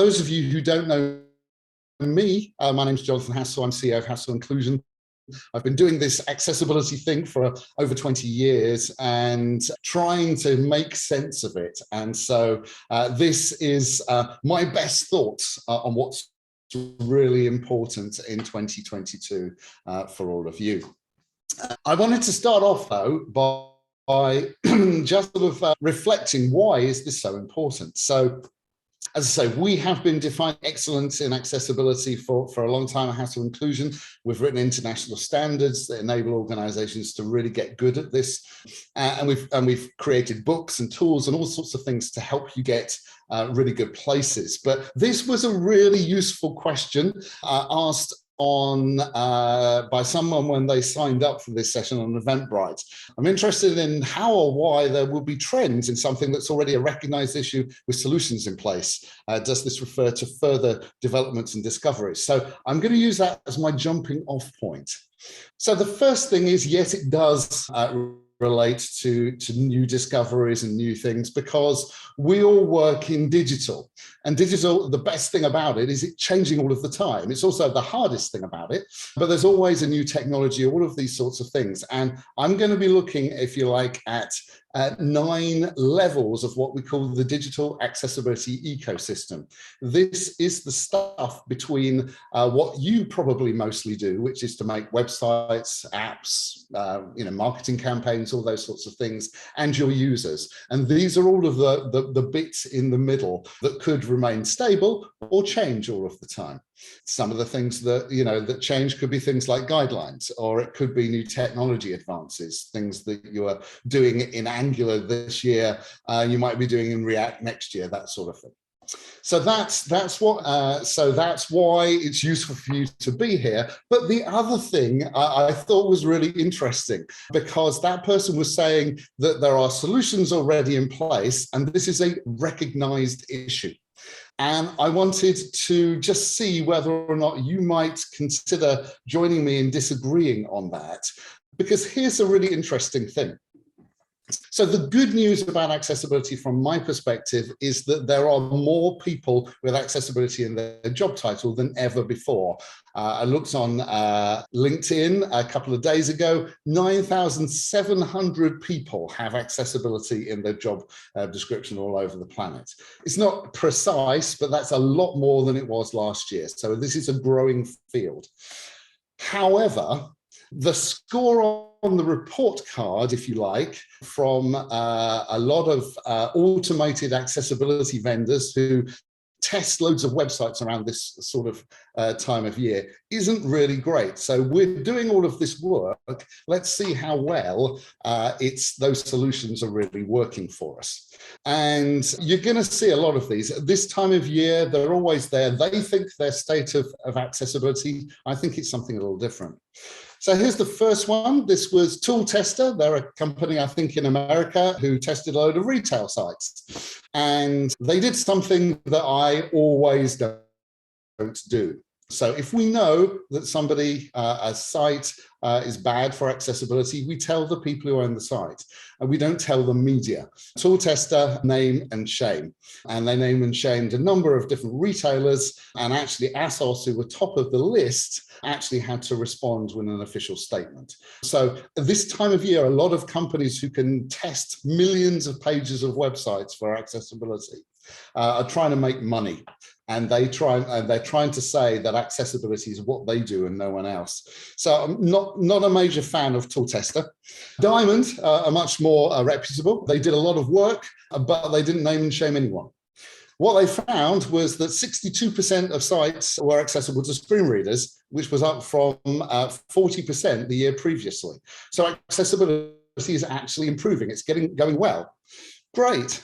those of you who don't know me, my name's Jonathan Hassell. I'm CEO of Hassell Inclusion. I've been doing this accessibility thing for over 20 years and trying to make sense of it. And so this is my best thoughts on what's really important in 2022 for all of you. I wanted to start off, though, by just sort of reflecting, why is this so important? So, as I say, we have been defining excellence in accessibility for a long time at Hassell Inclusion. We've written international standards that enable organizations to really get good at this. And we've created books and tools and all sorts of things to help you get really good places. But this was a really useful question asked by someone when they signed up for this session on Eventbrite. I'm interested in how or why there will be trends in something that's already a recognized issue with solutions in place. Does this refer to further developments and discoveries? So I'm going to use that as my jumping off point. So the first thing is, yes, it does relate to new discoveries and new things, because we all work in digital. And digital, the best thing about it is it's changing all of the time. It's also the hardest thing about it, but there's always a new technology, all of these sorts of things. And I'm going to be looking, if you like, at 9 levels of what we call the digital accessibility ecosystem. This is the stuff between what you probably mostly do, which is to make websites, apps, marketing campaigns, all those sorts of things, and your users. And these are all of the bits in the middle that could remain stable or change all of the time. Some of the things that, that change could be things like guidelines, or it could be new technology advances, things that you are doing in Angular this year, you might be doing in React next year, that sort of thing. So that's why it's useful for you to be here. But the other thing I thought was really interesting, because that person was saying that there are solutions already in place, and this is a recognized issue. And I wanted to just see whether or not you might consider joining me in disagreeing on that, because here's a really interesting thing. So the good news about accessibility from my perspective is that there are more people with accessibility in their job title than ever before. I looked on LinkedIn a couple of days ago, 9,700 people have accessibility in their job description all over the planet. It's not precise, but that's a lot more than it was last year. So this is a growing field. However, the score on the report card, if you like, from a lot of automated accessibility vendors who test loads of websites around this sort of time of year, isn't really great. So we're doing all of this work. Let's see how well those solutions are really working for us. And you're going to see a lot of these. This time of year, they're always there. They think their state of accessibility. I think it's something a little different. So here's the first one. This was Tool Tester. They're a company, I think, in America who tested a load of retail sites. And they did something that I always don't do. So if we know that a site is bad for accessibility, we tell the people who own the site, and we don't tell the media. Tool Tester, name and shame. And they named and shamed a number of different retailers, and actually ASOS, who were top of the list, actually had to respond with an official statement. So this time of year, a lot of companies who can test millions of pages of websites for accessibility are trying to make money. And they're trying to say that accessibility is what they do and no one else. So I'm not a major fan of Tool Tester. Diamond are much more reputable. They did a lot of work, but they didn't name and shame anyone. What they found was that 62% of sites were accessible to screen readers, which was up from 40% the year previously. So accessibility is actually improving. It's going well. Great.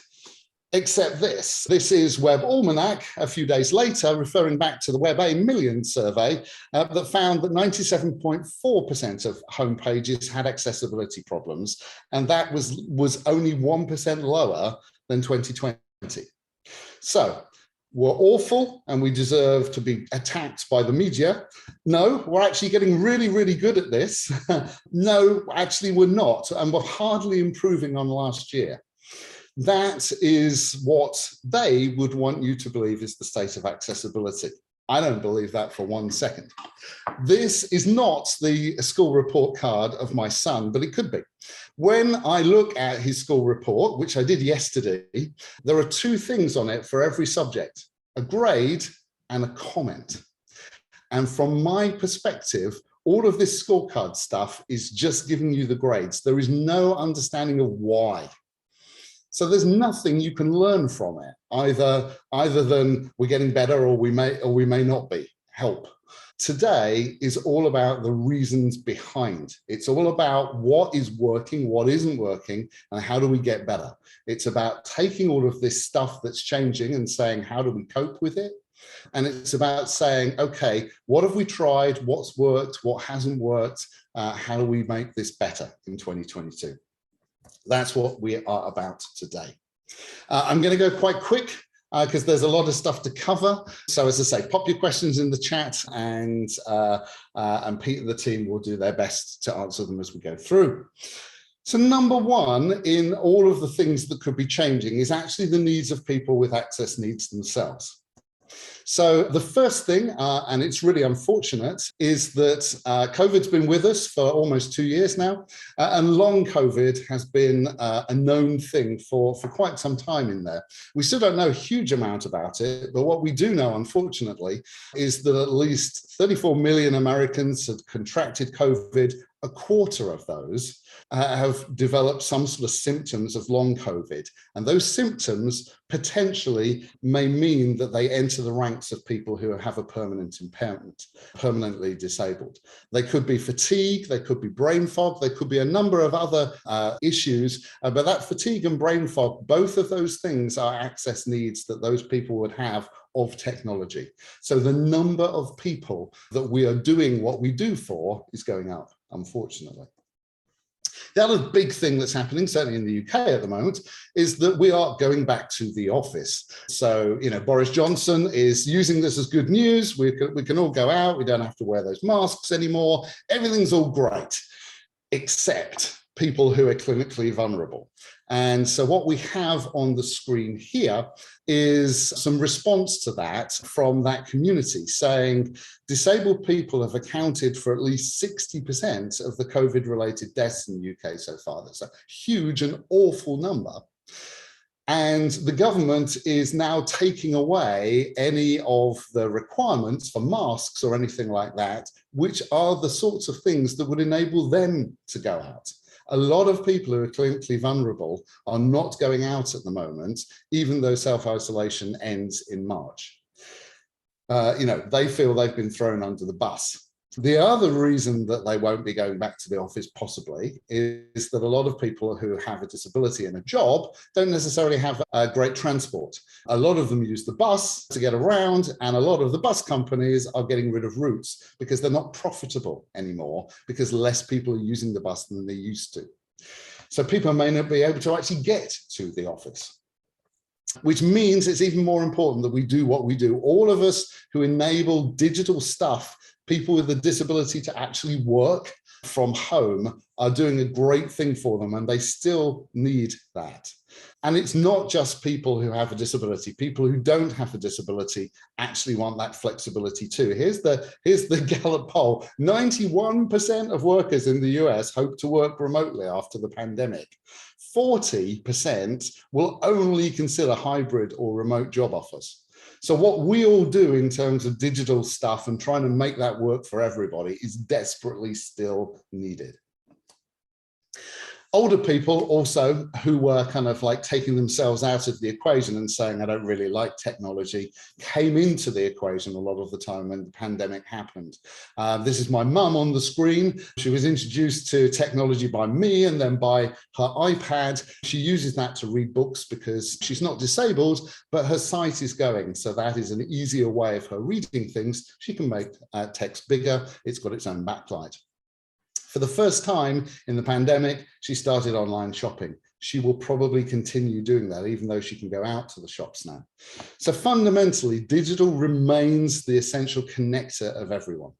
Except this is Web Almanac a few days later, referring back to the Web A Million survey that found that 97.4% of homepages had accessibility problems, and that was only 1% lower than 2020. So we're awful and we deserve to be attacked by the media. No, we're actually getting really, really good at this. No, actually we're not, and we're hardly improving on last year. That is what they would want you to believe is the state of accessibility. I don't believe that for 1 second. This is not the school report card of my son, but it could be. When I look at his school report, which I did yesterday, there are 2 things on it for every subject, a grade and a comment. And from my perspective, all of this scorecard stuff is just giving you the grades. There is no understanding of why. So there's nothing you can learn from it, either than we're getting better or we may not be. Help. Today is all about the reasons behind. It's all about what is working, what isn't working, and how do we get better. It's about taking all of this stuff that's changing and saying, how do we cope with it? And it's about saying, okay, what have we tried? What's worked? What hasn't worked? How do we make this better in 2022? That's what we are about today. I'm going to go quite quick because there's a lot of stuff to cover. So as I say, pop your questions in the chat, and Pete and the team will do their best to answer them as we go through. So number 1 in all of the things that could be changing is actually the needs of people with access needs themselves. So the first thing, and it's really unfortunate, is that COVID's been with us for almost 2 years now, and long COVID has been a known thing for quite some time in there. We still don't know a huge amount about it, but what we do know, unfortunately, is that at least 34 million Americans have contracted COVID. A quarter of those have developed some sort of symptoms of long COVID. And those symptoms potentially may mean that they enter the ranks of people who have a permanent impairment, permanently disabled. They could be fatigue, they could be brain fog, they could be a number of other issues, but that fatigue and brain fog, both of those things are access needs that those people would have of technology. So the number of people that we are doing what we do for is going up, unfortunately. The other big thing that's happening, certainly in the UK at the moment, is that we are going back to the office. So, you know, Boris Johnson is using this as good news. We can all go out. We don't have to wear those masks anymore. Everything's all great, except people who are clinically vulnerable. And so what we have on the screen here is some response to that from that community saying disabled people have accounted for at least 60% of the COVID-related deaths in the UK so far. That's a huge and awful number. And the government is now taking away any of the requirements for masks or anything like that, which are the sorts of things that would enable them to go out. A lot of people who are clinically vulnerable are not going out at the moment, even though self-isolation ends in March. You know, they feel they've been thrown under the bus. The other reason that they won't be going back to the office possibly is that a lot of people who have a disability and a job don't necessarily have great transport. A lot of them use the bus to get around, and a lot of the bus companies are getting rid of routes because they're not profitable anymore because less people are using the bus than they used to. So people may not be able to actually get to the office, which means it's even more important that we do what we do. All of us who enable digital stuff, people with a disability to actually work from home, are doing a great thing for them, and they still need that. And it's not just people who have a disability. People who don't have a disability actually want that flexibility too. Here's the Gallup poll. 91% of workers in the US hope to work remotely after the pandemic. 40% will only consider hybrid or remote job offers. So what we all do in terms of digital stuff and trying to make that work for everybody is desperately still needed. Older people also who were kind of like taking themselves out of the equation and saying, I don't really like technology, came into the equation a lot of the time when the pandemic happened. This is my mum on the screen. She was introduced to technology by me and then by her iPad. She uses that to read books because she's not disabled, but her sight is going. So that is an easier way of her reading things. She can make text bigger. It's got its own backlight. For the first time in the pandemic, she started online shopping. She will probably continue doing that, even though she can go out to the shops now. So fundamentally, digital remains the essential connector of everyone.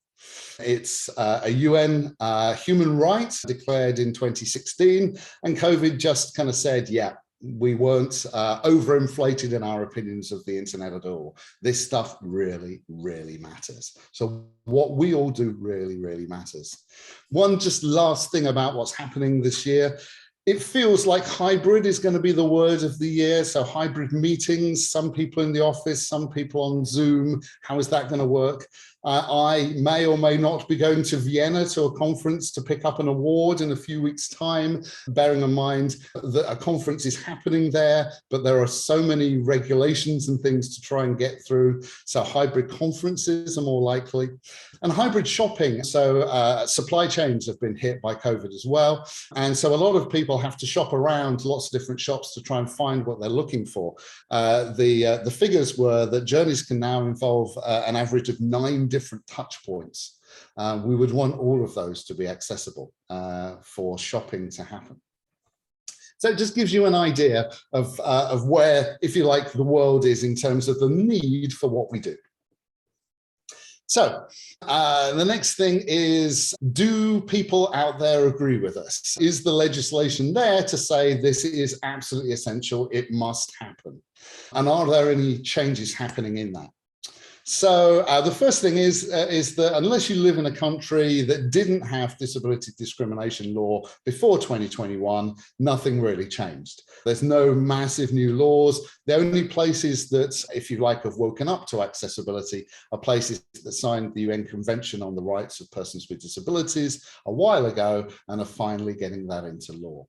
It's a UN human right declared in 2016, and COVID just kind of said, yeah, We weren't overinflated in our opinions of the internet at all. This stuff really, really matters. So what we all do really, really matters. One just last thing about what's happening this year. It feels like hybrid is going to be the word of the year. So hybrid meetings, some people in the office, some people on Zoom. How is that going to work? I may or may not be going to Vienna to a conference to pick up an award in a few weeks' time, bearing in mind that a conference is happening there, but there are so many regulations and things to try and get through. So hybrid conferences are more likely. And hybrid shopping. So supply chains have been hit by COVID as well. And so a lot of people have to shop around lots of different shops to try and find what they're looking for. The figures were that journeys can now involve an average of 9 different touch points. We would want all of those to be accessible for shopping to happen. So it just gives you an idea of where, if you like, the world is in terms of the need for what we do. So the next thing is, do people out there agree with us? Is the legislation there to say this is absolutely essential, it must happen? And are there any changes happening in that? So the first thing is that unless you live in a country that didn't have disability discrimination law before 2021, nothing really changed. There's no massive new laws. The only places that, if you like, have woken up to accessibility are places that signed the UN Convention on the Rights of Persons with Disabilities a while ago and are finally getting that into law.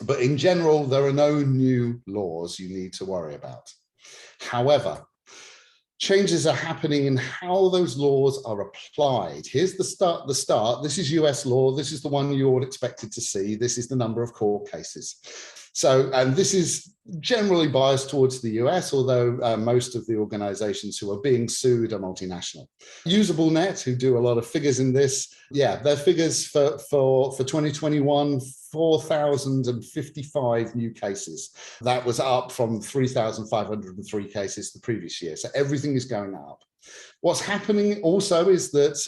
But in general, there are no new laws you need to worry about. However, changes are happening in how those laws are applied. Here's the start. This is US law. This is the one you all expected to see. This is the number of court cases. So, and this is generally biased towards the US, although most of the organizations who are being sued are multinational. UsableNet, who do a lot of figures in this, yeah, their figures for 2021, 4,055 new cases. That was up from 3,503 cases the previous year. So everything is going up. What's happening also is that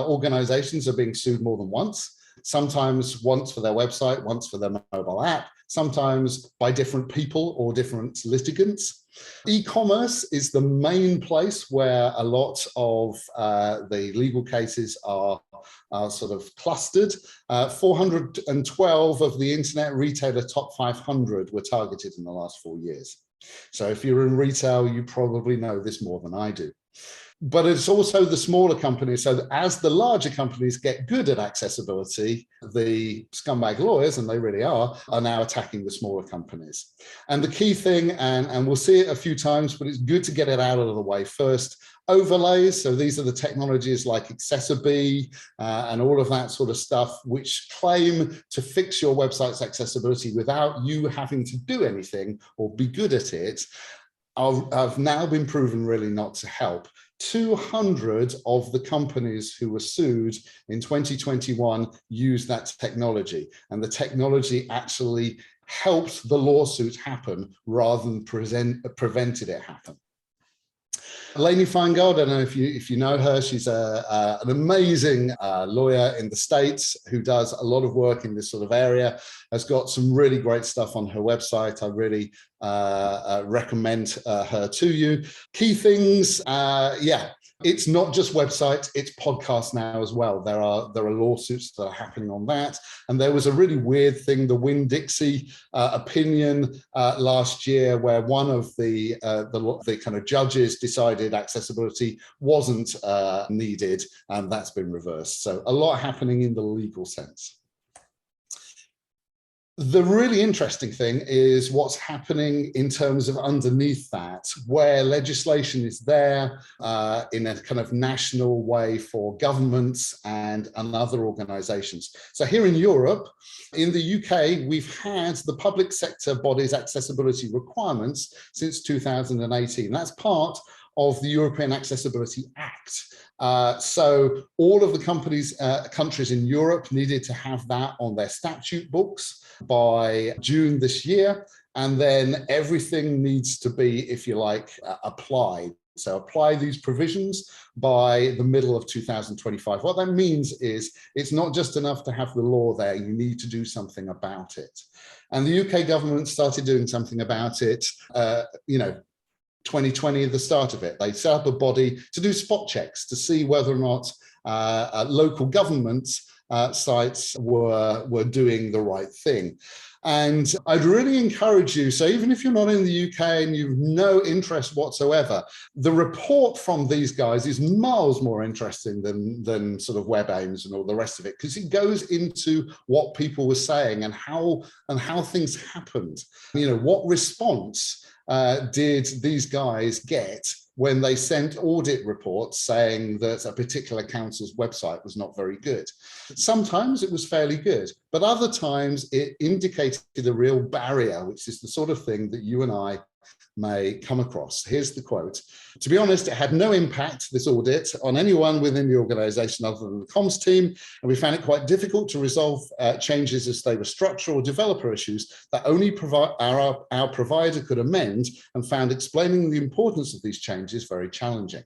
organizations are being sued more than once. Sometimes once for their website, once for their mobile app, sometimes by different people or different litigants. E-commerce is the main place where a lot of the legal cases are sort of clustered. 412 of the Internet Retailer Top 500 were targeted in the last 4 years. So if you're in retail, you probably know this more than I do. But it's also the smaller companies. So as the larger companies get good at accessibility, the scumbag lawyers, and they really are now attacking the smaller companies. And the key thing, and we'll see it a few times, but it's good to get it out of the way first, overlays. So these are the technologies like Accessibility and all of that sort of stuff, which claim to fix your website's accessibility without you having to do anything or be good at it, have now been proven really not to help. 200 of the companies who were sued in 2021 used that technology, and the technology actually helped the lawsuit happen rather than prevented it happen. Lainey Feingold, I don't know if you know her, she's an amazing lawyer in the States who does a lot of work in this sort of area, has got some really great stuff on her website. I really recommend her to you. Key things, yeah. It's not just websites, it's podcasts now as well. There are lawsuits that are happening on that. And there was a really weird thing, the Winn-Dixie opinion last year, where one of the kind of judges decided accessibility wasn't needed, and that's been reversed. So a lot happening in the legal sense. The really interesting thing is what's happening in terms of underneath that, where legislation is there in a kind of national way for governments and other organizations. So here in Europe, in the UK, we've had the public sector bodies accessibility requirements since 2018. That's part of the European Accessibility Act. So all of the countries in Europe needed to have that on their statute books by June this year. And then everything needs to be, if you like, applied. So apply these provisions by the middle of 2025. What that means is it's not just enough to have the law there, you need to do something about it. And the UK government started doing something about it, 2020, the start of it. They set up a body to do spot checks to see whether or not local governments sites were doing the right thing. And I'd really encourage you, so even if you're not in the UK and you've no interest whatsoever, the report from these guys is miles more interesting than sort of WebAIMS and all the rest of it, because it goes into what people were saying and how things happened. What response did these guys get when they sent audit reports saying that a particular council's website was not very good? Sometimes it was fairly good, but other times it indicated a real barrier, which is the sort of thing that you and I may come across. Here's the quote. To be honest, it had no impact, this audit, on anyone within the organisation other than the comms team, and we found it quite difficult to resolve changes as they were structural or developer issues that only our provider could amend, and found explaining the importance of these changes very challenging.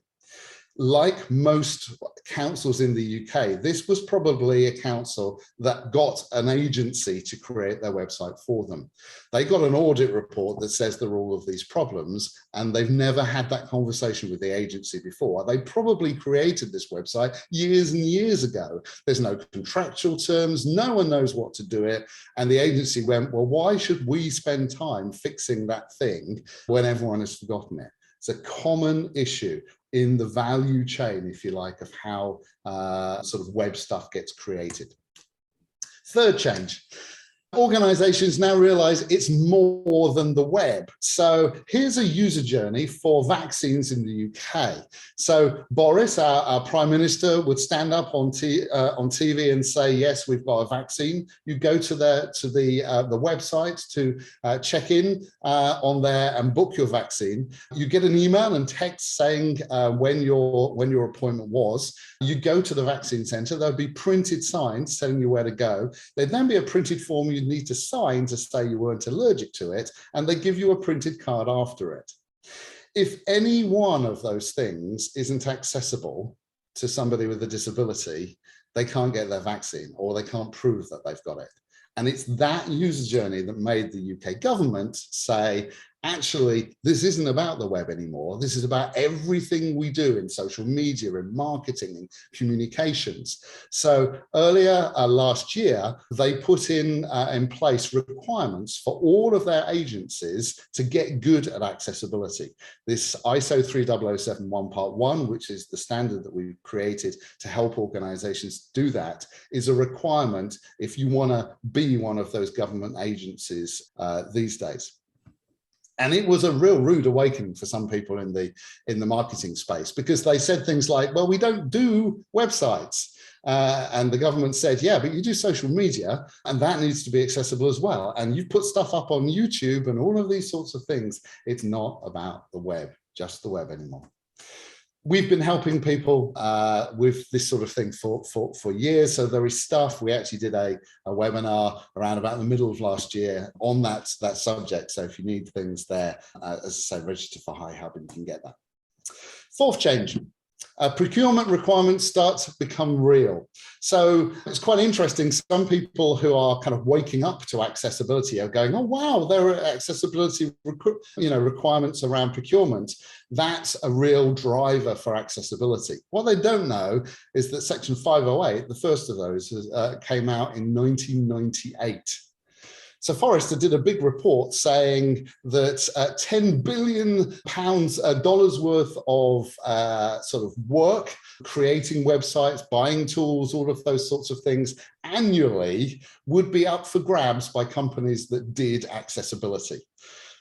Like most councils in the UK, this was probably a council that got an agency to create their website for them. They got an audit report that says there are all of these problems, and they've never had that conversation with the agency before. They probably created this website years and years ago. There's no contractual terms, no one knows what to do it. And the agency went, well, why should we spend time fixing that thing when everyone has forgotten it? It's a common issue in the value chain, if you like, of how sort of web stuff gets created. Third change. Organizations now realize it's more than the web. So here's a user journey for vaccines in the UK. So Boris, our Prime Minister, would stand up on TV and say, yes, we've got a vaccine. You go to the website to check in on there and book your vaccine. You get an email and text saying when your appointment was. You go to the vaccine centre. There'll be printed signs telling you where to go. There'd then be a printed form you'd need to sign to say you weren't allergic to it, and they give you a printed card after it. If any one of those things isn't accessible to somebody with a disability, they can't get their vaccine, or they can't prove that they've got it. And it's that user journey that made the UK government say, actually, this isn't about the web anymore. This is about everything we do in social media and marketing and communications. So earlier last year, they put in place requirements for all of their agencies to get good at accessibility. This ISO 30071 Part 1, which is the standard that we've created to help organizations do that, is a requirement if you want to be one of those government agencies these days. And it was a real rude awakening for some people in the marketing space, because they said things like, well, we don't do websites. And the government said, yeah, but you do social media, and that needs to be accessible as well. And you put stuff up on YouTube and all of these sorts of things. It's not about the web, just the web anymore. We've been helping people with this sort of thing for years. So there is stuff. We actually did a webinar around about the middle of last year on that subject. So if you need things there, as I say, register for HiHub and you can get that. Fourth change. Procurement requirements start to become real. So it's quite interesting. Some people who are kind of waking up to accessibility are going, oh, wow, there are accessibility requirements around procurement. That's a real driver for accessibility. What they don't know is that Section 508, the first of those, came out in 1998. So Forrester did a big report saying that £10 billion dollars worth of sort of work, creating websites, buying tools, all of those sorts of things annually would be up for grabs by companies that did accessibility.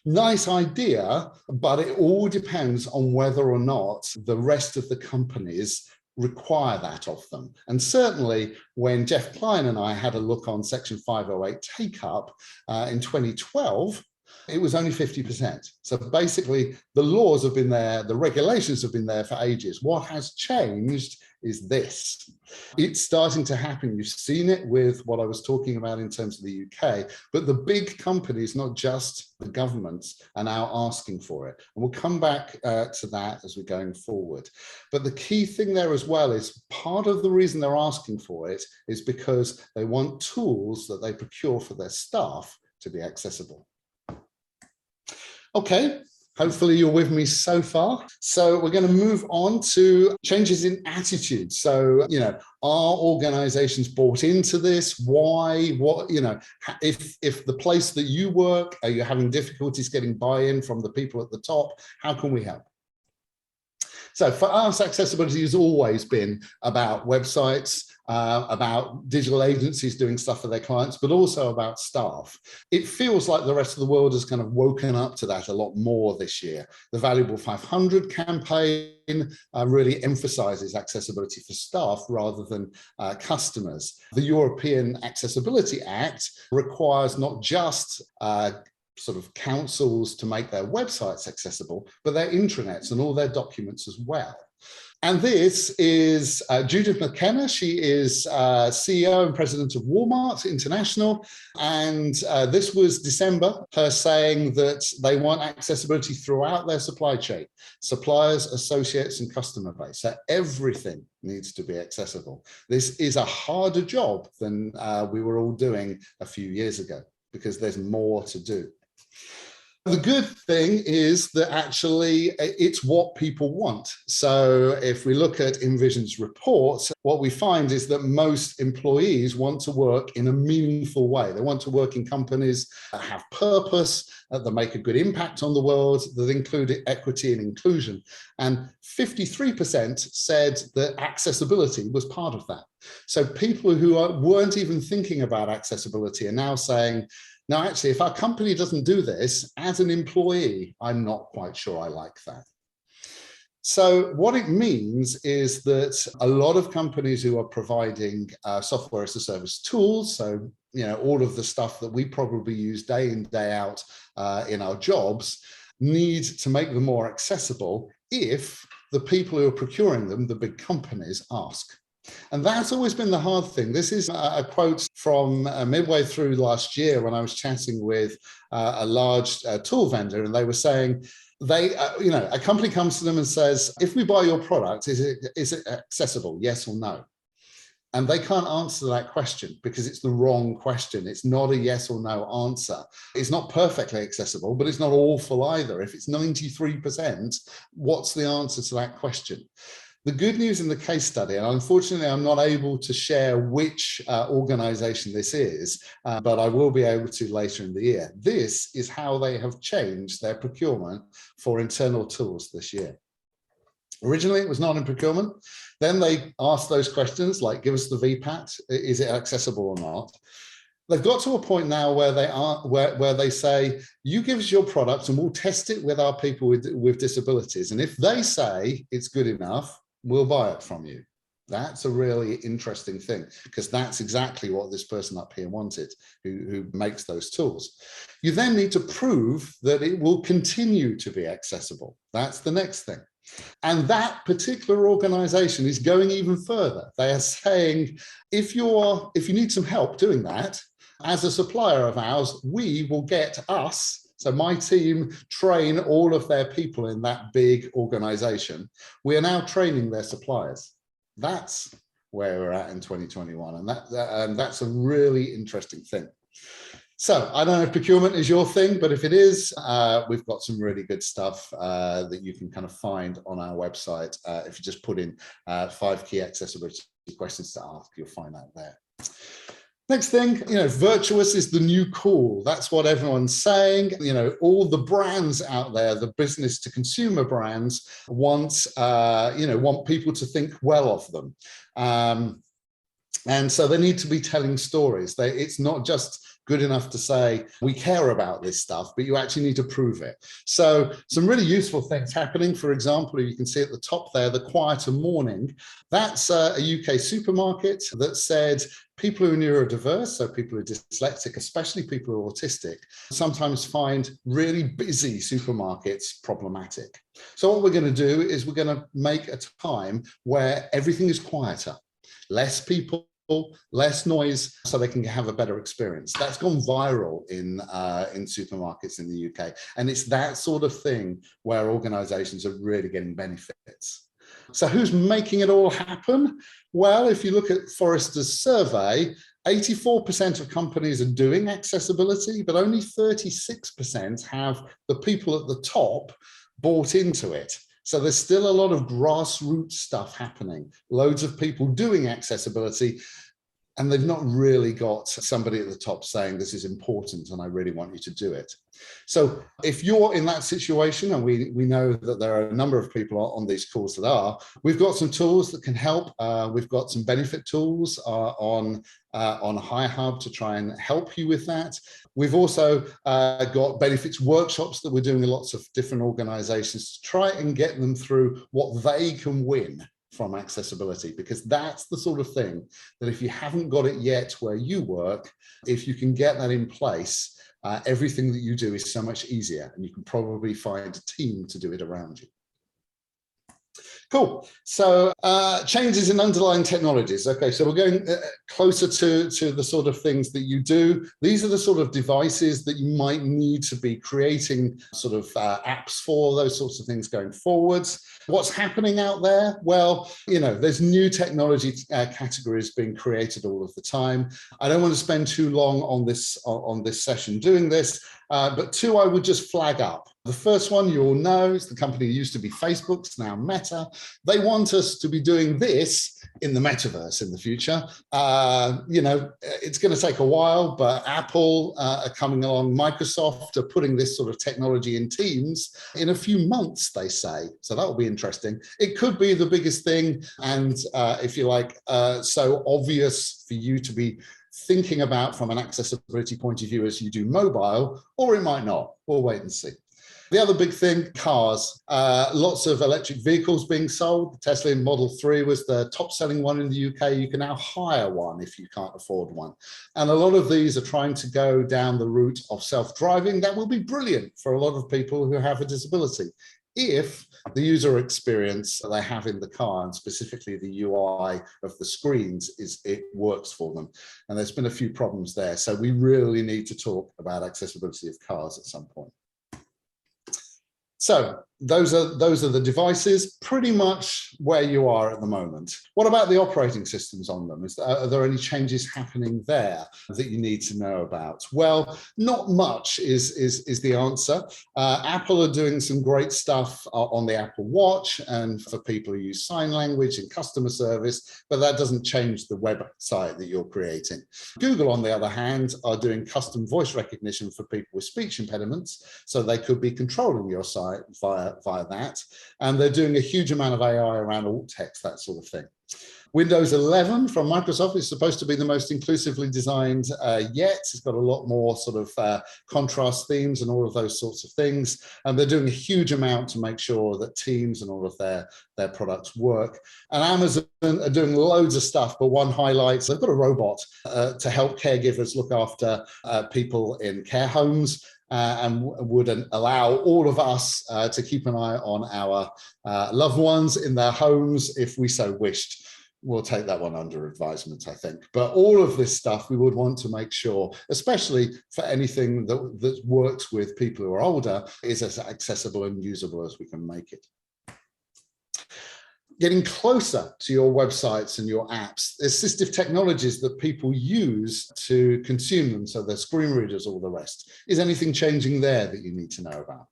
Nice idea, but it all depends on whether or not the rest of the companies require that of them. And certainly when Jeff Klein and I had a look on Section 508 take-up in 2012, It was only 50%. So basically, the laws have been there, the regulations have been there for ages. What has changed is this. It's starting to happen. You've seen it with what I was talking about in terms of the UK, but the big companies, not just the governments, are now asking for it. And we'll come back to that as we're going forward. But the key thing there as well is part of the reason they're asking for it is because they want tools that they procure for their staff to be accessible. Okay, hopefully you're with me so far. So we're going to move on to changes in attitude. So, are organizations bought into this? Why? What, if the place that you work, are you having difficulties getting buy-in from the people at the top? How can we help? So for us, accessibility has always been about websites, about digital agencies doing stuff for their clients, but also about staff. It feels like the rest of the world has kind of woken up to that a lot more this year. The Valuable 500 campaign really emphasizes accessibility for staff rather than customers. The European Accessibility Act requires not just sort of councils to make their websites accessible, but their intranets and all their documents as well. And this is Judith McKenna. She is CEO and president of Walmart International. And this was December, her saying that they want accessibility throughout their supply chain, suppliers, associates, and customer base. So everything needs to be accessible. This is a harder job than we were all doing a few years ago because there's more to do. The good thing is that actually it's what people want. So if we look at Envision's report, what we find is that most employees want to work in a meaningful way. They want to work in companies that have purpose, that make a good impact on the world, that include equity and inclusion. And 53% said that accessibility was part of that. So people who weren't even thinking about accessibility are now saying, no, actually, if our company doesn't do this, as an employee, I'm not quite sure I like that. So what it means is that a lot of companies who are providing software as a service tools, so all of the stuff that we probably use day in, day out in our jobs, need to make them more accessible if the people who are procuring them, the big companies, ask. And that's always been the hard thing. This is a quote from midway through last year when I was chatting with a large tool vendor, and they were saying, a company comes to them and says, if we buy your product, is it accessible, yes or no? And they can't answer that question because it's the wrong question. It's not a yes or no answer. It's not perfectly accessible, but it's not awful either. If it's 93%, what's the answer to that question? The good news in the case study, and unfortunately I'm not able to share which organization this is, but I will be able to later in the year. This is how they have changed their procurement for internal tools this year. Originally, it was not in procurement. Then they asked those questions like, give us the VPAT, is it accessible or not? They've got to a point now where they say, you give us your product and we'll test it with our people with disabilities. And if they say it's good enough, we'll buy it from you. That's a really interesting thing because that's exactly what this person up here wanted, who makes those tools. You then need to prove that it will continue to be accessible. That's the next thing. And that particular organization is going even further. They are saying, if you need some help doing that, as a supplier of ours, we will get us, so my team, train all of their people in that big organization. We are now training their suppliers. That's where we're at in 2021. And that's a really interesting thing. So I don't know if procurement is your thing, but if it is, we've got some really good stuff that you can kind of find on our website. If you just put in 5 key accessibility questions to ask, you'll find that there. Next thing, virtuous is the new cool. That's what everyone's saying. All the brands out there, the business to consumer brands want people to think well of them. And so they need to be telling stories. It's not just good enough to say, we care about this stuff, but you actually need to prove it. So some really useful things happening. For example, you can see at the top there, the Quieter Morning. That's a UK supermarket that said people who are neurodiverse, so people who are dyslexic, especially people who are autistic, sometimes find really busy supermarkets problematic. So what we're going to do is we're going to make a time where everything is quieter, less people, less noise, so they can have a better experience. That's gone viral in supermarkets in the UK. And it's that sort of thing where organizations are really getting benefits. So who's making it all happen? Well, if you look at Forrester's survey, 84% of companies are doing accessibility, but only 36% have the people at the top bought into it. So there's still a lot of grassroots stuff happening, loads of people doing accessibility, and they've not really got somebody at the top saying this is important and I really want you to do it. So if you're in that situation, and we know that there are a number of people on these calls that are, we've got some tools that can help. We've got some benefit tools on HireHub to try and help you with that. We've also got benefits workshops that we're doing in lots of different organizations to try and get them through what they can win from accessibility, because that's the sort of thing that if you haven't got it yet where you work, if you can get that in place, everything that you do is so much easier, and you can probably find a team to do it around you. Cool. So changes in underlying technologies. Okay, so we're going closer to the sort of things that you do. These are the sort of devices that you might need to be creating sort of apps for, those sorts of things going forwards. What's happening out there? Well, you know, there's new technology categories being created all of the time. I don't want to spend too long on this session doing this, but two I would just flag up. The first one you all know is the company that used to be Facebook's now Meta. They want us to be doing this in the metaverse in the future. You know, it's going to take a while, but Apple are coming along, Microsoft are putting this sort of technology in Teams in a few months, they say. So that will be interesting. It could be the biggest thing, and if you like, so obvious for you to be thinking about from an accessibility point of view as you do mobile, or it might not. We'll wait and see. The other big thing, cars. Lots of electric vehicles being sold. The Tesla Model 3 was the top selling one in the UK. You can now hire one if you can't afford one. And a lot of these are trying to go down the route of self-driving. That will be brilliant for a lot of people who have a disability, if the user experience they have in the car, and specifically the UI of the screens, it works for them. And there's been a few problems there. So we really need to talk about accessibility of cars at some point. So those are the devices, pretty much where you are at the moment. What about the operating systems on them? Are there any changes happening there that you need to know about? Well, not much is the answer. Apple are doing some great stuff on the Apple Watch and for people who use sign language in customer service, but that doesn't change the website that you're creating. Google, on the other hand, are doing custom voice recognition for people with speech impediments, so they could be controlling your site via that. And they're doing a huge amount of AI around alt text, that sort of thing. Windows 11 from Microsoft is supposed to be the most inclusively designed yet. It's got a lot more sort of contrast themes and all of those sorts of things. And they're doing a huge amount to make sure that Teams and all of their products work. And Amazon are doing loads of stuff, but one highlight, they've got a robot to help caregivers look after people in care homes. And would allow all of us to keep an eye on our loved ones in their homes if we so wished. We'll take that one under advisement, I think. But all of this stuff we would want to make sure, especially for anything that works with people who are older, is as accessible and usable as we can make it. Getting closer to your websites and your apps, assistive technologies that people use to consume them, so their screen readers, all the rest. Is anything changing there that you need to know about?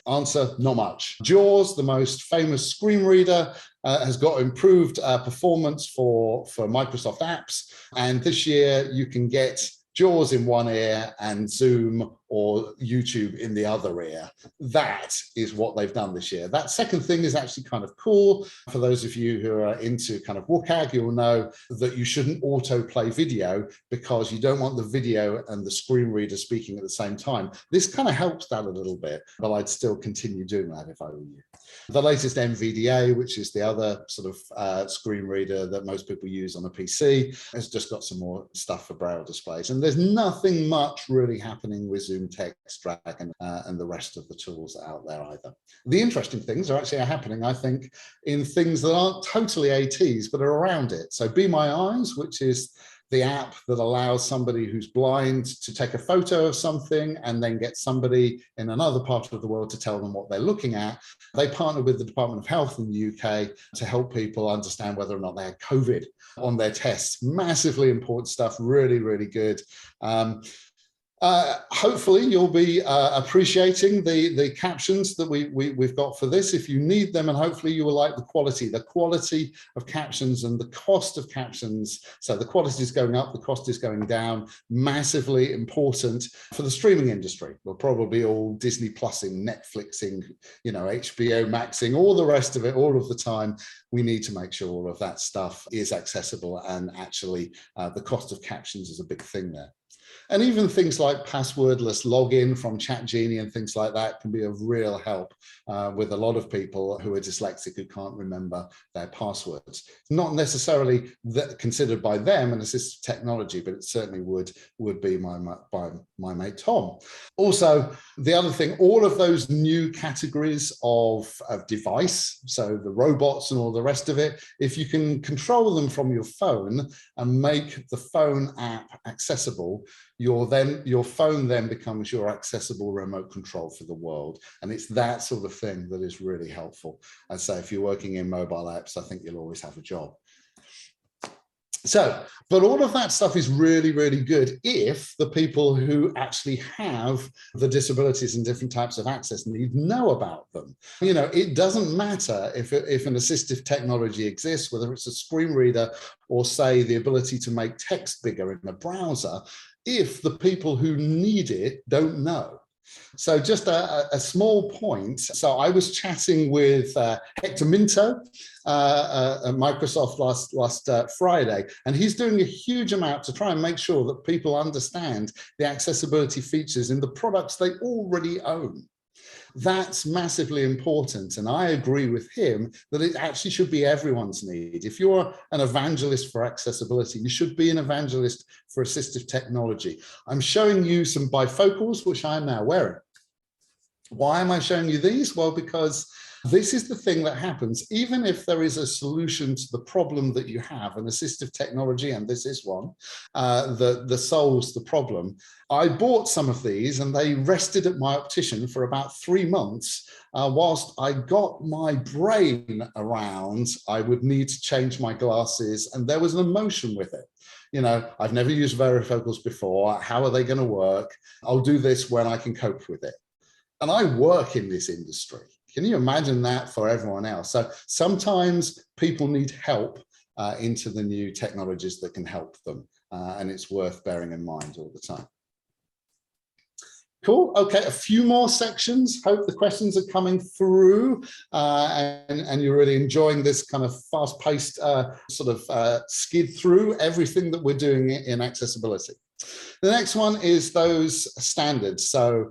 Answer, not much. JAWS, the most famous screen reader, has got improved performance for Microsoft apps. And this year you can get JAWS in one ear and Zoom or YouTube in the other ear. That is what they've done this year. That second thing is actually kind of cool. For those of you who are into kind of WCAG, you'll know that you shouldn't autoplay video because you don't want the video and the screen reader speaking at the same time. This kind of helps that a little bit, but I'd still continue doing that if I were you. The latest NVDA, which is the other sort of screen reader that most people use on a PC, has just got some more stuff for braille displays. And there's nothing much really happening with Zoom Text Dragon and the rest of the tools out there either. The interesting things are actually happening, I think, in things that aren't totally ATs, but are around it. So Be My Eyes, which is the app that allows somebody who's blind to take a photo of something and then get somebody in another part of the world to tell them what they're looking at. They partnered with the Department of Health in the UK to help people understand whether or not they had COVID on their tests. Massively important stuff, really, really good. Hopefully you'll be appreciating the captions that we've got for this if you need them, and hopefully you will like the quality of captions and the cost of captions. So the quality is going up, the cost is going down, massively important for the streaming industry. We're probably all Disney Plusing, Netflixing, HBO Maxing, all the rest of it, all of the time. We need to make sure all of that stuff is accessible, and actually the cost of captions is a big thing there. And even things like passwordless login from ChatGenie and things like that can be of real help with a lot of people who are dyslexic who can't remember their passwords. Not necessarily considered by them an assistive technology, but it certainly would be my mate Tom. Also, the other thing, all of those new categories of device, so the robots and all the rest of it, if you can control them from your phone and make the phone app accessible, your phone then becomes your accessible remote control for the world. And it's that sort of thing that is really helpful. And so if you're working in mobile apps, I think you'll always have a job. So, but all of that stuff is really, really good if the people who actually have the disabilities and different types of access need know about them. It doesn't matter if an assistive technology exists, whether it's a screen reader or, say, the ability to make text bigger in a browser, if the people who need it don't know. So just a small point. So I was chatting with Hector Minto at Microsoft last Friday, and he's doing a huge amount to try and make sure that people understand the accessibility features in the products they already own. That's massively important, and I agree with him that it actually should be everyone's need. If you're an evangelist for accessibility, you should be an evangelist for assistive technology. I'm showing you some bifocals, which I'm now wearing. Why am I showing you these? Well, because this is the thing that happens. Even if there is a solution to the problem that you have, an assistive technology, and this is one, that solves the problem. I bought some of these and they rested at my optician for about 3 months whilst I got my brain around I would need to change my glasses, and there was an emotion with it. I've never used varifocals before. How are they going to work? I'll do this when I can cope with it. And I work in this industry. Can you imagine that for everyone else? So sometimes people need help into the new technologies that can help them. And it's worth bearing in mind all the time. Cool. Okay, a few more sections. Hope the questions are coming through and you're really enjoying this kind of fast-paced sort of skid through everything that we're doing in accessibility. The next one is those standards. So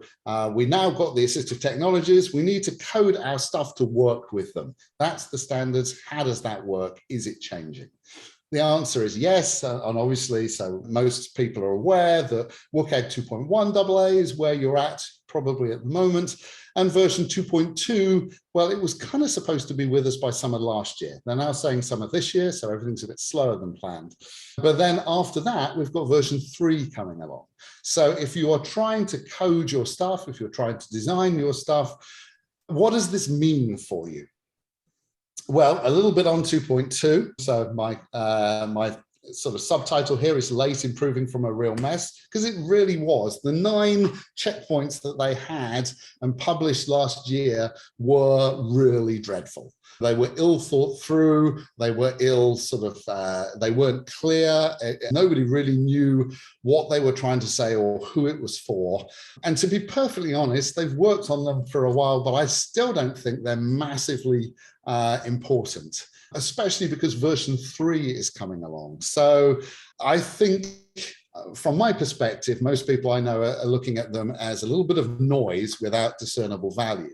we now got the assistive technologies. We need to code our stuff to work with them. That's the standards. How does that work? Is it changing? The answer is yes, and obviously, so most people are aware that WCAG 2.1 AA is where you're at probably at the moment, and version 2.2, well, it was kind of supposed to be with us by summer last year. They're now saying summer this year, so everything's a bit slower than planned. But then after that, we've got version 3 coming along. So if you are trying to code your stuff, if you're trying to design your stuff, what does this mean for you? Well, a little bit on 2.2. So my sort of subtitle here is Late Improving from a Real Mess, because it really was. The 9 checkpoints that they had and published last year were really dreadful. They were ill thought through. They were they weren't clear. Nobody really knew what they were trying to say or who it was for. And to be perfectly honest, they've worked on them for a while, but I still don't think they're massively important, especially because version 3 is coming along. So I think, from my perspective, most people I know are looking at them as a little bit of noise without discernible value.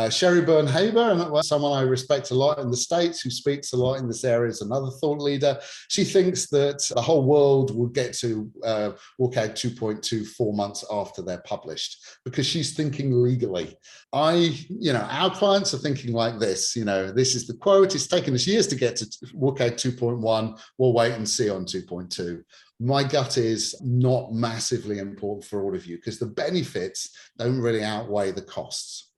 Sherry Byrne-Haber, someone I respect a lot in the States, who speaks a lot in this area, is another thought leader. She thinks that the whole world will get to WCAG 2.2 4 months after they're published, because she's thinking legally. Our clients are thinking like this, this is the quote, it's taken us years to get to WCAG 2.1, we'll wait and see on 2.2. My gut is not massively important for all of you, because the benefits don't really outweigh the costs.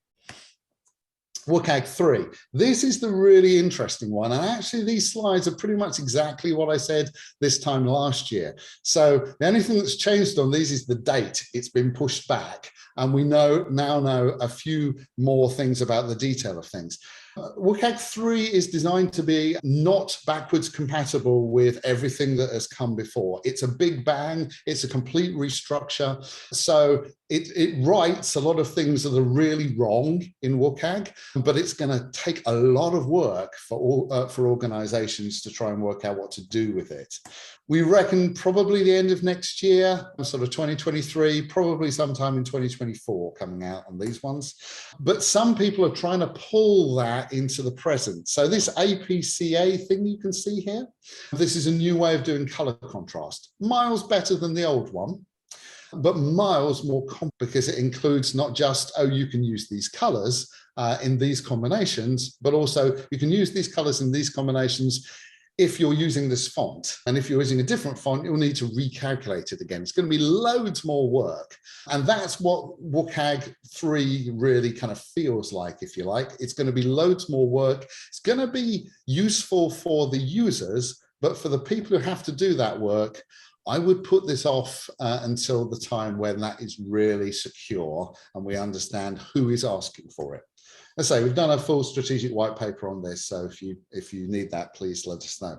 WCAG 3. This is the really interesting one. And actually, these slides are pretty much exactly what I said this time last year. So the only thing that's changed on these is the date. It's been pushed back. And we now know a few more things about the detail of things. WCAG 3 is designed to be not backwards compatible with everything that has come before. It's a big bang. It's a complete restructure. So it writes a lot of things that are really wrong in WCAG, but it's going to take a lot of work for organizations to try and work out what to do with it. We reckon probably the end of next year, sort of 2023, probably sometime in 2024 coming out on these ones. But some people are trying to pull that into the present. So this APCA thing you can see here, this is a new way of doing color contrast. Miles better than the old one, but miles more complex, because it includes not just, you can use these colors in these combinations, but also you can use these colors in these combinations if you're using this font. And if you're using a different font, you'll need to recalculate it again. It's going to be loads more work. And that's what WCAG 3 really kind of feels like, if you like. It's going to be loads more work. It's going to be useful for the users, but for the people who have to do that work, I would put this off until the time when that is really secure and we understand who is asking for it. Let's say we've done a full strategic white paper on this, so if you need that, please let us know.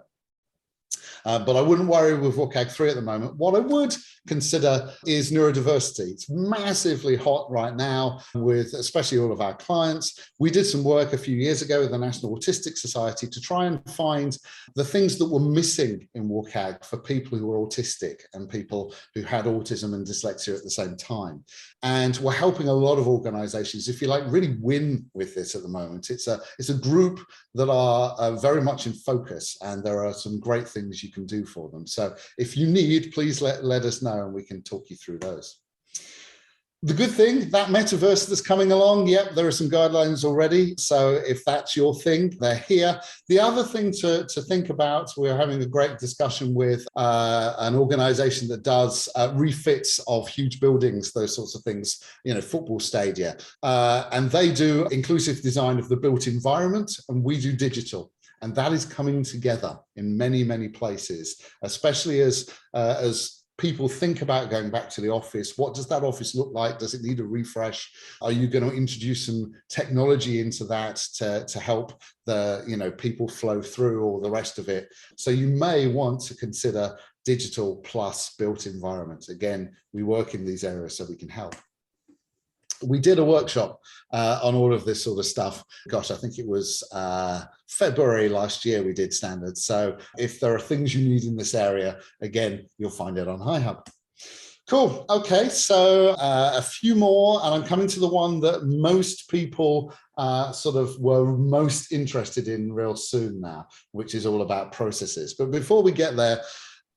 But I wouldn't worry with WCAG 3 at the moment. What I would consider is neurodiversity. It's massively hot right now with especially all of our clients. We did some work a few years ago with the National Autistic Society to try and find the things that were missing in WCAG for people who were autistic and people who had autism and dyslexia at the same time. And we're helping a lot of organizations, if you like, really win with this at the moment. It's a group that are very much in focus, and there are some great things you can do for them. So if you need, please let us know and we can talk you through those. The good thing, that metaverse that's coming along, yep, there are some guidelines already. So if that's your thing, they're here. The other thing to think about, we're having a great discussion with an organization that does refits of huge buildings, those sorts of things, football stadia. And they do inclusive design of the built environment, and we do digital. And that is coming together in many, many places, especially as people think about going back to the office. What does that office look like? Does it need a refresh? Are you going to introduce some technology into that to help the people flow through all the rest of it? So you may want to consider digital plus built environment. Again, we work in these areas so we can help. We did a workshop on all of this sort of stuff. Gosh, I think it was February last year we did standards. So if there are things you need in this area, again, you'll find it on HiHub. Cool. Okay, so a few more, and I'm coming to the one that most people sort of were most interested in real soon now, which is all about processes. But before we get there,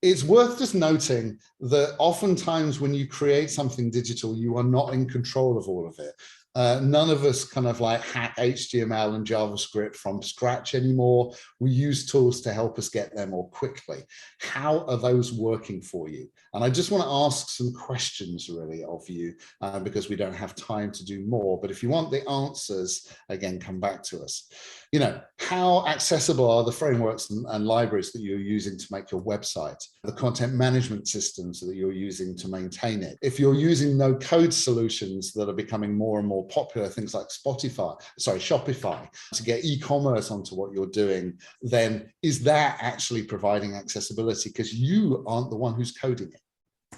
it's worth just noting that oftentimes when you create something digital, you are not in control of all of it. None of us kind of like hack HTML and JavaScript from scratch anymore. We use tools to help us get there more quickly. How are those working for you? And I just want to ask some questions really of you because we don't have time to do more. But if you want the answers, again, come back to us. You know, how accessible are the frameworks and libraries that you're using to make your website, the content management systems that you're using to maintain it? If you're using no-code solutions that are becoming more and more popular, things like Shopify, to get e-commerce onto what you're doing, then is that actually providing accessibility because you aren't the one who's coding it?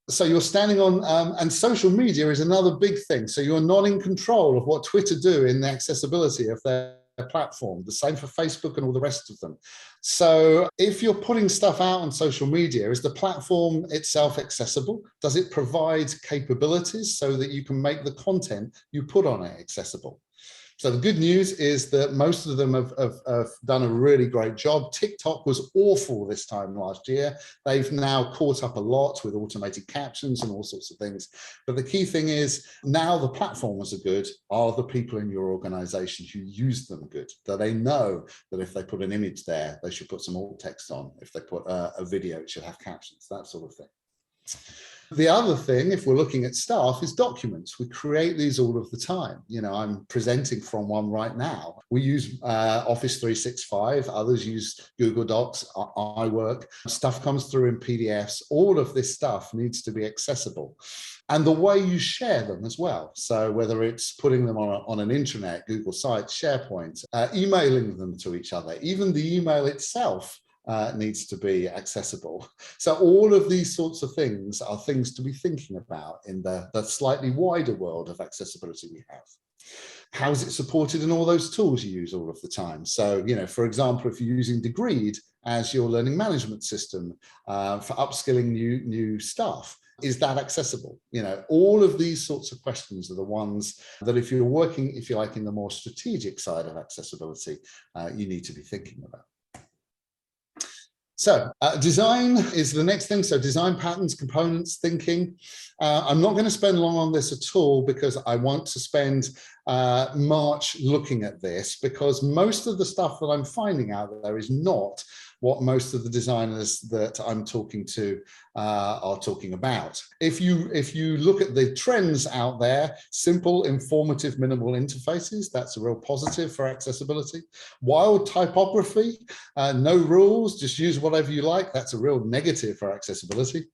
So you're standing on, and social media is another big thing. So you're not in control of what Twitter do in the accessibility of their platform. The same for Facebook and all the rest of them. So if you're putting stuff out on social media, is the platform itself accessible? Does it provide capabilities so that you can make the content you put on it accessible? So the good news is that most of them have done a really great job. TikTok was awful this time last year. They've now caught up a lot with automated captions and all sorts of things. But the key thing is now the platforms are good. Are the people in your organization who use them good? Do they know that if they put an image there, they should put some alt text on? If they put a video, it should have captions, that sort of thing. The other thing, if we're looking at staff, is documents. We create these all of the time. You know, I'm presenting from one right now. We use Office 365. Others use Google Docs. I work. Stuff comes through in PDFs. All of this stuff needs to be accessible. And the way you share them as well. So whether it's putting them on an intranet, Google Sites, SharePoint, emailing them to each other, even the email itself needs to be accessible. So all of these sorts of things are things to be thinking about in the slightly wider world of accessibility we have. How is it supported in all those tools you use all of the time? So, you know, for example, if you're using Degreed as your learning management system for upskilling new staff, is that accessible? You know, all of these sorts of questions are the ones that if you're working, if you like, in the more strategic side of accessibility, you need to be thinking about. So design is the next thing. So design patterns, components, thinking. I'm not going to spend long on this at all because I want to spend March looking at this, because most of the stuff that I'm finding out there is not what most of the designers that I'm talking to are talking about. If you look at the trends out there, simple, informative, minimal interfaces, that's a real positive for accessibility. Wild typography, no rules, just use whatever you like, that's a real negative for accessibility.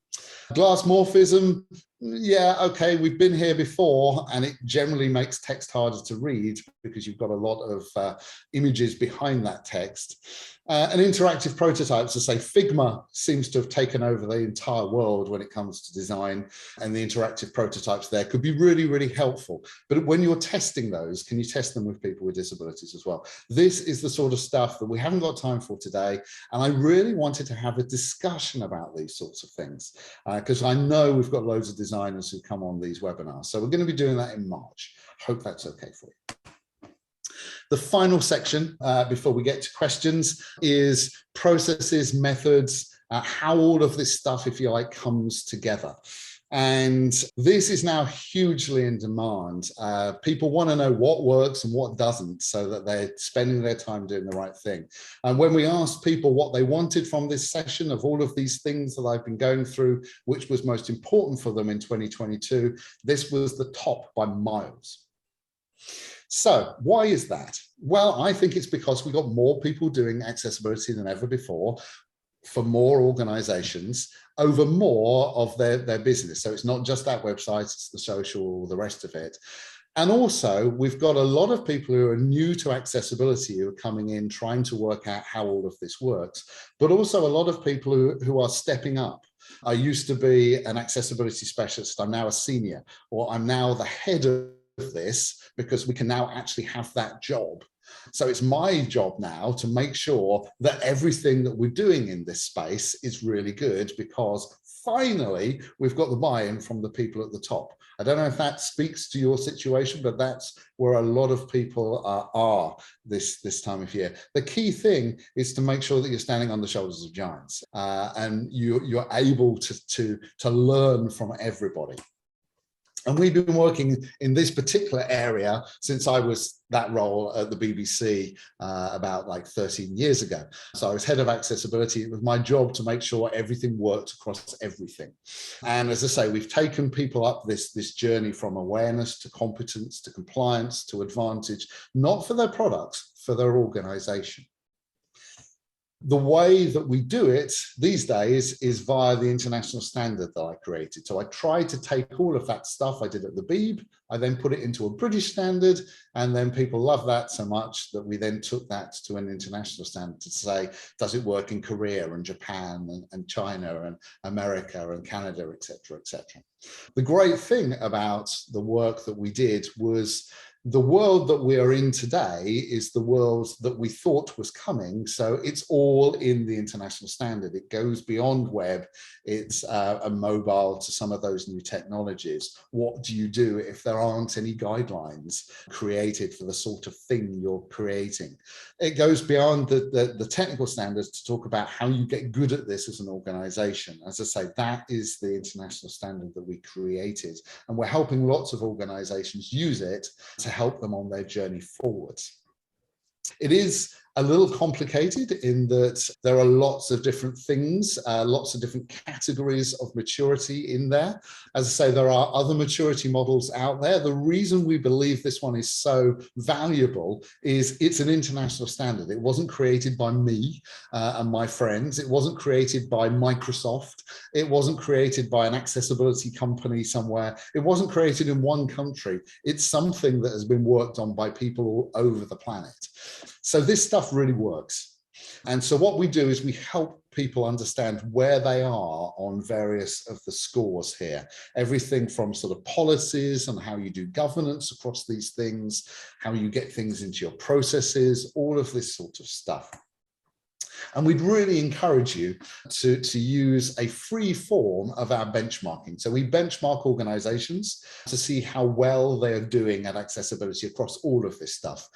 Glass morphism, yeah, okay, we've been here before, and it generally makes text harder to read because you've got a lot of images behind that text. And interactive prototypes, as I say, Figma seems to have taken over the entire world when it comes to design, and the interactive prototypes there could be really, really helpful. But when you're testing those, can you test them with people with disabilities as well? This is the sort of stuff that we haven't got time for today, and I really wanted to have a discussion about these sorts of things, because I know we've got loads of designers who come on these webinars. So we're going to be doing that in March. Hope that's okay for you. The final section before we get to questions is processes, methods, how all of this stuff, if you like, comes together. And this is now hugely in demand. People want to know what works and what doesn't, so that they're spending their time doing the right thing. And when we asked people what they wanted from this session, of all of these things that I've been going through, which was most important for them in 2022, this was the top by miles. So why is that? Well, I think it's because we've got more people doing accessibility than ever before, for more organizations, over more of their business. So it's not just that website, it's the social, all the rest of it. And also, we've got a lot of people who are new to accessibility who are coming in, trying to work out how all of this works, but also a lot of people who are stepping up. I used to be an accessibility specialist, I'm now a senior, or I'm now the head of this, because we can now actually have that job. So it's my job now to make sure that everything that we're doing in this space is really good, because finally we've got the buy-in from the people at the top. I don't know if that speaks to your situation, but that's where a lot of people are this time of year. The key thing is to make sure that you're standing on the shoulders of giants, and you're able to learn from everybody. And we've been working in this particular area since I was that role at the BBC about like 13 years ago. So I was head of accessibility. It was my job to make sure everything worked across everything. And as I say, we've taken people up this journey from awareness to competence to compliance to advantage, not for their products, for their organization. The way that we do it these days is via the international standard that I created. So I tried to take all of that stuff I did at the BEEB, I then put it into a British standard, and then people love that so much that we then took that to an international standard to say, does it work in Korea and Japan and China and America and Canada, etc., etc. The great thing about the work that we did was the world that we are in today is the world that we thought was coming. So it's all in the international standard. It goes beyond web. It's a mobile to some of those new technologies. What do you do if there aren't any guidelines created for the sort of thing you're creating? It goes beyond the technical standards to talk about how you get good at this as an organization. As I say, that is the international standard that we created. And we're helping lots of organizations use it to help them on their journey forwards. It is a little complicated in that there are lots of different things, lots of different categories of maturity in there. As I say, there are other maturity models out there. The reason we believe this one is so valuable is it's an international standard. It wasn't created by me and my friends. It wasn't created by Microsoft. It wasn't created by an accessibility company somewhere. It wasn't created in one country. It's something that has been worked on by people all over the planet. So this stuff really works. And so what we do is we help people understand where they are on various of the scores here. Everything from sort of policies and how you do governance across these things, how you get things into your processes, all of this sort of stuff. And we'd really encourage you to use a free form of our benchmarking. So we benchmark organizations to see how well they are doing at accessibility across all of this stuff.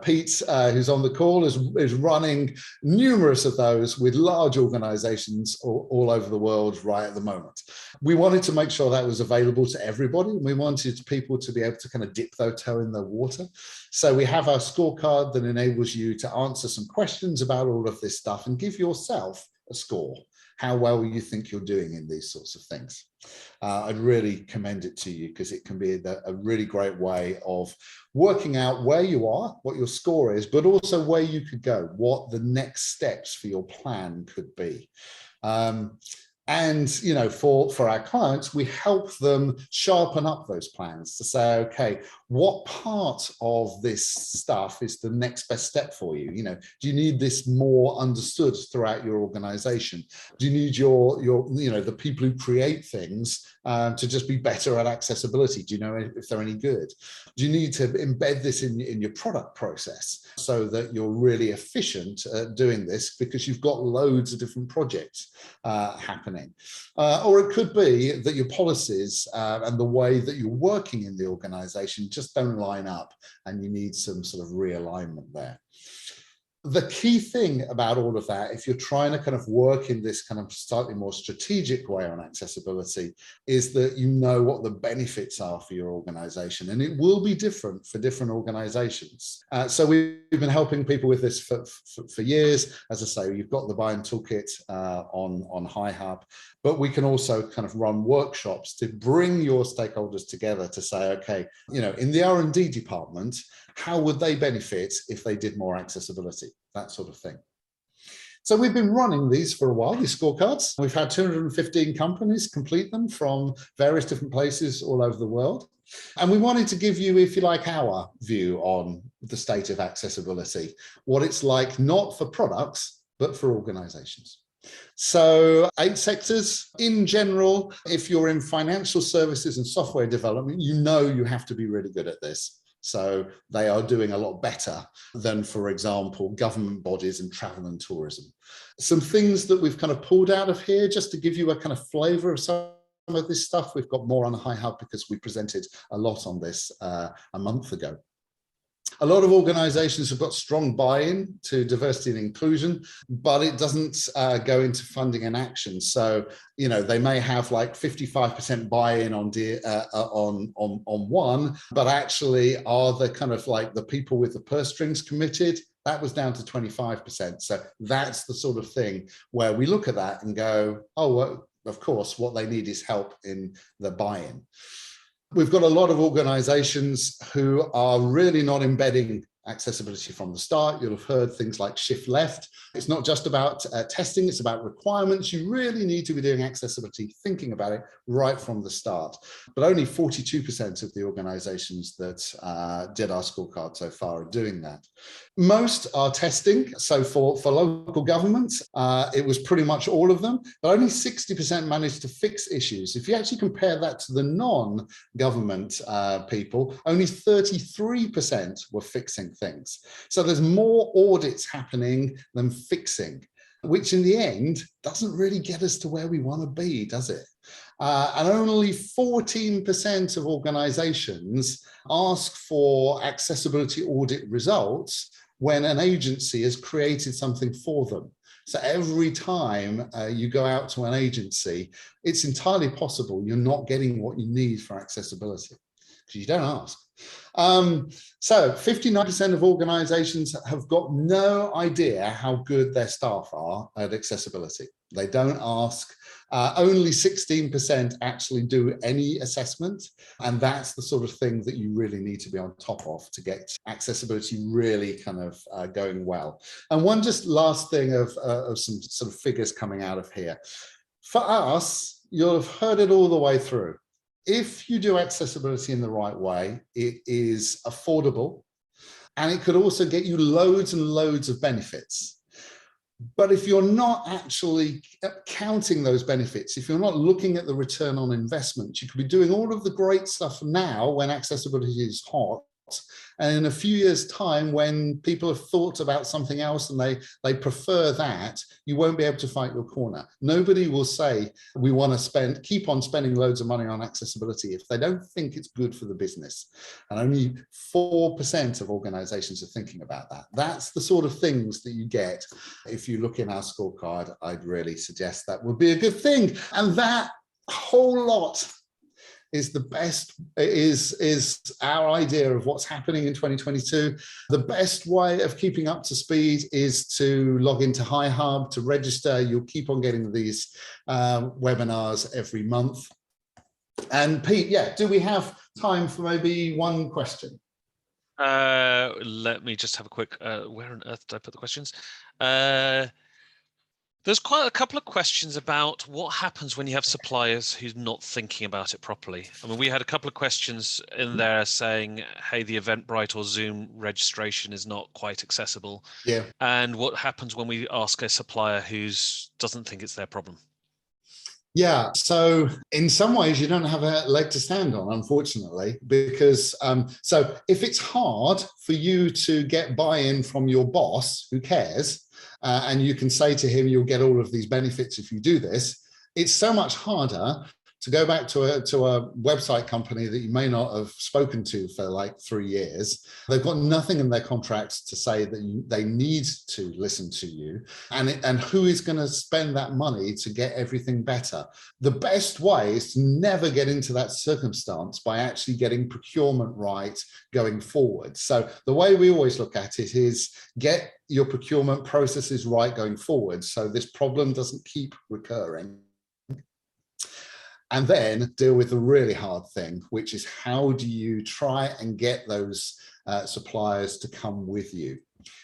Pete, who's on the call, is running numerous of those with large organizations all over the world right at the moment. We wanted to make sure that was available to everybody. And we wanted people to be able to kind of dip their toe in the water. So we have our scorecard that enables you to answer some questions about all of this stuff and give yourself a score, how well you think you're doing in these sorts of things. I'd really commend it to you because it can be a really great way of working out where you are, what your score is, but also where you could go, what the next steps for your plan could be. And, you know, for our clients, we help them sharpen up those plans to say, okay, what part of this stuff is the next best step for you? You know, do you need this more understood throughout your organization? Do you need your you know, the people who create things to just be better at accessibility? Do you know if they're any good? Do you need to embed this in your product process so that you're really efficient at doing this because you've got loads of different projects happening? Or it could be that your policies and the way that you're working in the organization just don't line up and you need some sort of realignment there. The key thing about all of that, if you're trying to kind of work in this kind of slightly more strategic way on accessibility, is that you know what the benefits are for your organization, and it will be different for different organizations. So we've been helping people with this for years. As I say, you've got the buy-in toolkit on HiHub, but we can also kind of run workshops to bring your stakeholders together to say, okay, you know, in the R&D department, how would they benefit if they did more accessibility? That sort of thing. So we've been running these for a while, these scorecards. We've had 215 companies complete them from various different places all over the world. And we wanted to give you, if you like, our view on the state of accessibility, what it's like not for products, but for organizations. So 8 sectors in general. If you're in financial services and software development, you know you have to be really good at this. So they are doing a lot better than, for example, government bodies and travel and tourism. Some things that we've kind of pulled out of here, just to give you a kind of flavor of some of this stuff. We've got more on HiHub because we presented a lot on this a month ago. A lot of organizations have got strong buy-in to diversity and inclusion, but it doesn't go into funding and action. So, you know, they may have like 55% buy-in on one, but actually are the kind of like the people with the purse strings committed? That was down to 25%. So that's the sort of thing where we look at that and go, oh, well, of course, what they need is help in the buy-in. We've got a lot of organizations who are really not embedding accessibility from the start. You'll have heard things like shift left. It's not just about testing, it's about requirements. You really need to be doing accessibility, thinking about it right from the start. But only 42% of the organizations that did our scorecard so far are doing that. Most are testing. So for local governments, it was pretty much all of them, but only 60% managed to fix issues. If you actually compare that to the non-government people, only 33% were fixing things. So there's more audits happening than fixing, which in the end doesn't really get us to where we want to be, does it? And only 14% of organizations ask for accessibility audit results when an agency has created something for them. So every time you go out to an agency, it's entirely possible you're not getting what you need for accessibility because you don't ask. So 59% of organizations have got no idea how good their staff are at accessibility. They don't ask. Only 16% actually do any assessment. And that's the sort of thing that you really need to be on top of to get accessibility really kind of going well. And one just last thing of some sort of figures coming out of here. For us, you'll have heard it all the way through. If you do accessibility in the right way, it is affordable and it could also get you loads and loads of benefits. But if you're not actually counting those benefits, if you're not looking at the return on investment, you could be doing all of the great stuff now when accessibility is hot. And in a few years' time, when people have thought about something else and they prefer that, you won't be able to fight your corner. Nobody will say, we want to keep on spending loads of money on accessibility if they don't think it's good for the business. And only 4% of organizations are thinking about that. That's the sort of things that you get. If you look in our scorecard, I'd really suggest that would be a good thing. And that whole lot is the best, is our idea of what's happening in 2022. The best way of keeping up to speed is to log into HiHub, to register. You'll keep on getting these webinars every month. And Pete, yeah, do we have time for maybe one question? Let me just have a quick, where on earth did I put the questions? There's quite a couple of questions about what happens when you have suppliers who's not thinking about it properly. I mean, we had a couple of questions in there saying, hey, the Eventbrite or Zoom registration is not quite accessible. Yeah. And what happens when we ask a supplier who doesn't think it's their problem? Yeah, so in some ways you don't have a leg to stand on, unfortunately, because so if it's hard for you to get buy-in from your boss, who cares, and you can say to him, you'll get all of these benefits if you do this, it's so much harder to go back to a website company that you may not have spoken to for like 3 years. They've got nothing in their contracts to say that they need to listen to you. And who is going to spend that money to get everything better? The best way is to never get into that circumstance by actually getting procurement right going forward. So the way we always look at it is get your procurement processes right going forward so this problem doesn't keep recurring. And then deal with the really hard thing, which is how do you try and get those suppliers to come with you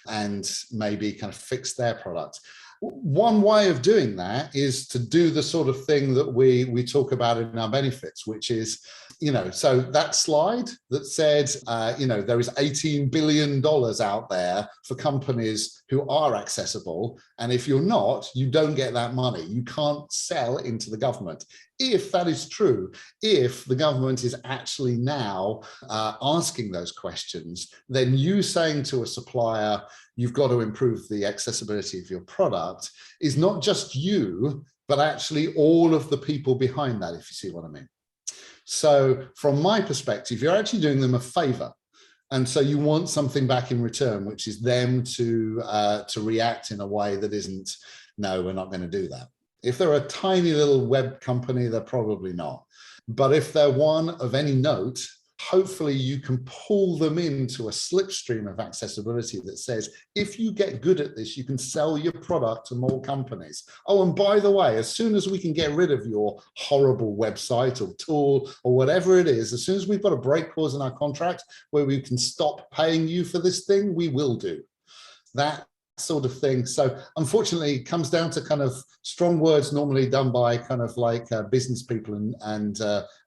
and maybe kind of fix their product. One way of doing that is to do the sort of thing that we talk about in our benefits, which is, you know, so that slide that said, you know, there is $18 billion out there for companies who are accessible. And if you're not, you don't get that money. You can't sell into the government. If that is true, if the government is actually now asking those questions, then you saying to a supplier, you've got to improve the accessibility of your product is not just you, but actually all of the people behind that, if you see what I mean. So from my perspective, you're actually doing them a favor. And so you want something back in return, which is them to react in a way that isn't, no, we're not going to do that. If they're a tiny little web company, they're probably not. But if they're one of any note, hopefully you can pull them into a slipstream of accessibility that says, if you get good at this, you can sell your product to more companies. Oh, and by the way, as soon as we can get rid of your horrible website or tool or whatever it is, as soon as we've got a break clause in our contract where we can stop paying you for this thing, we will do that sort of thing. So unfortunately, it comes down to kind of strong words normally done by kind of like business people and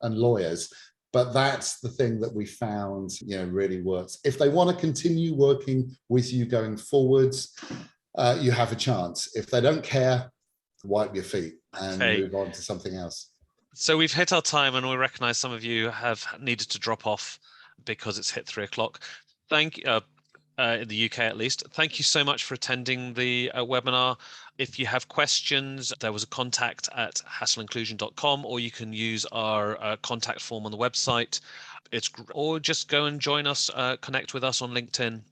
lawyers. But that's the thing that we found, really works. If they want to continue working with you going forwards, you have a chance. If they don't care, wipe your feet and move on to something else. So we've hit our time, and we recognize some of you have needed to drop off because it's hit 3 o'clock. Thank you. In the UK at least. Thank you so much for attending the webinar. If you have questions, there was a contact at hasselinclusion.com, or you can use our contact form on the website. Or just go and join us, connect with us on LinkedIn,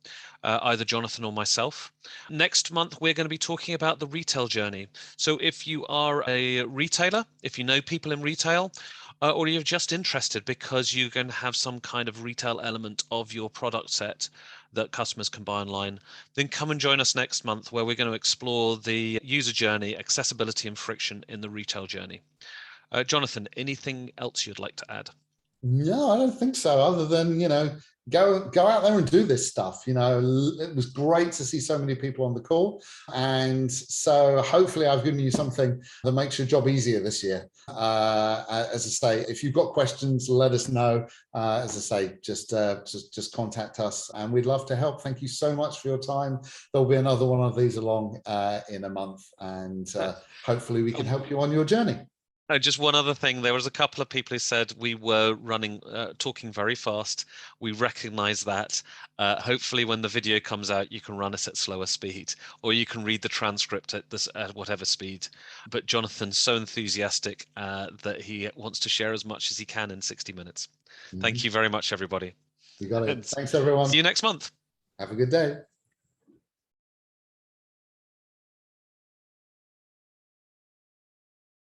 either Jonathan or myself. Next month, we're going to be talking about the retail journey. So if you are a retailer, if you know people in retail, or you're just interested because you're going to have some kind of retail element of your product set that customers can buy online, then come and join us next month, where we're going to explore the user journey, accessibility and friction in the retail journey. Jonathan, anything else you'd like to add? No, I don't think so, other than, go out there and do this stuff. It was great to see so many people on the call. And so hopefully I've given you something that makes your job easier this year. As I say, if you've got questions, let us know. As I say, just contact us and we'd love to help. Thank you so much for your time. There'll be another one of these along in a month, and hopefully we can help you on your journey. Just one other thing. There was a couple of people who said we were talking very fast. We recognize that. Hopefully when the video comes out, you can run us at slower speed, or you can read the transcript at whatever speed. But Jonathan's so enthusiastic that he wants to share as much as he can in 60 minutes. Thank you very much, everybody. You got it. Thanks, everyone. See you next month. Have a good day.